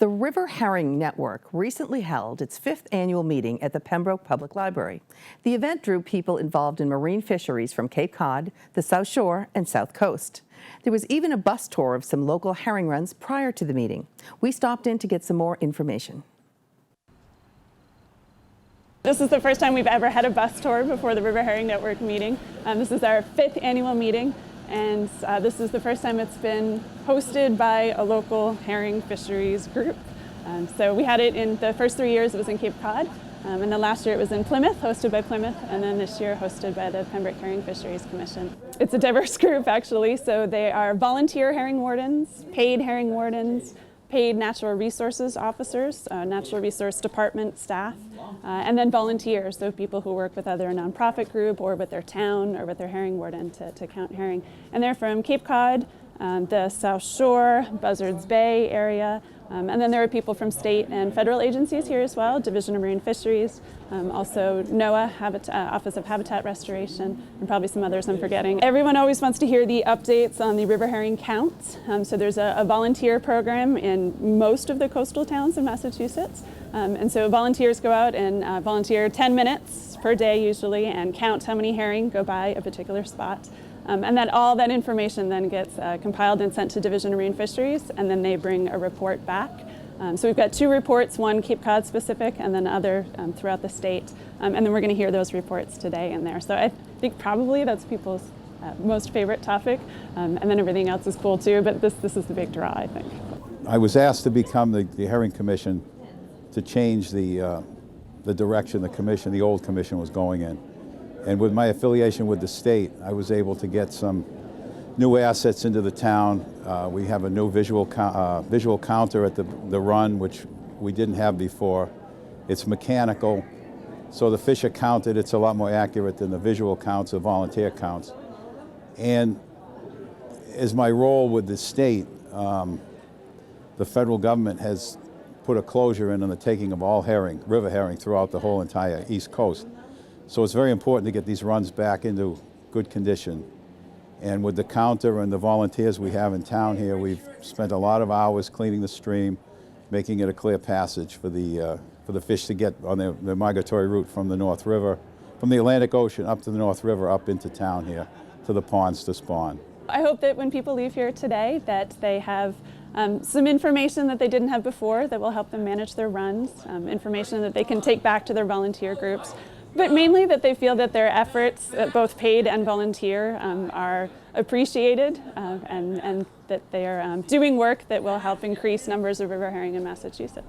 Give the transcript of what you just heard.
The River Herring Network recently held its 5th annual meeting at the Pembroke Public Library. The event drew people involved in marine fisheries from Cape Cod, the South Shore, and South Coast. There was even a bus tour of some local herring runs prior to the meeting. We stopped in to get some more information. This is the first time we've ever had a bus tour before the River Herring Network meeting. This is our 5th annual meeting, and this is the first time it's been hosted by a local herring fisheries group. So we had it in the first 3 years, it was in Cape Cod, and then last year it was in Plymouth, hosted by Plymouth, and then this year hosted by the Pembroke Herring Fisheries Commission. It's a diverse group actually, so they are volunteer herring wardens, paid herring wardens, paid natural resources officers, natural resource department staff, and then volunteers, so people who work with either a nonprofit group or with their town or with their herring warden to count herring. And they're from Cape Cod, the South Shore, Buzzards Bay area, and then there are people from state and federal agencies here as well, Division of Marine Fisheries, also NOAA, Office of Habitat Restoration, and probably some others I'm forgetting. Everyone always wants to hear the updates on the river herring count. So there's a volunteer program in most of the coastal towns in Massachusetts. And so volunteers go out and volunteer 10 minutes per day usually and count how many herring go by a particular spot. And then all that information then gets compiled and sent to Division of Marine Fisheries, and then they bring a report back. So we've got 2 reports, one Cape Cod specific and then other throughout the state. And then we're going to hear those reports today in there. So I think probably that's people's most favorite topic. And then everything else is cool too, but this is the big draw, I think. I was asked to become the Herring Commission to change the direction the old commission was going in. And with my affiliation with the state, I was able to get some new assets into the town. We have a new visual counter at the run, which we didn't have before. It's mechanical, so the fish are counted. It's a lot more accurate than the visual counts or volunteer counts. And as my role with the state, the federal government has put a closure in on the taking of all river herring throughout the whole entire East Coast. So it's very important to get these runs back into good condition. And with the counter and the volunteers we have in town here, we've spent a lot of hours cleaning the stream, making it a clear passage for the fish to get on their migratory route from the North River, from the Atlantic Ocean up to the North River, up into town here, to the ponds to spawn. I hope that when people leave here today that they have some information that they didn't have before that will help them manage their runs, information that they can take back to their volunteer groups. But mainly that they feel that their efforts, both paid and volunteer, are appreciated and that they are doing work that will help increase numbers of river herring in Massachusetts.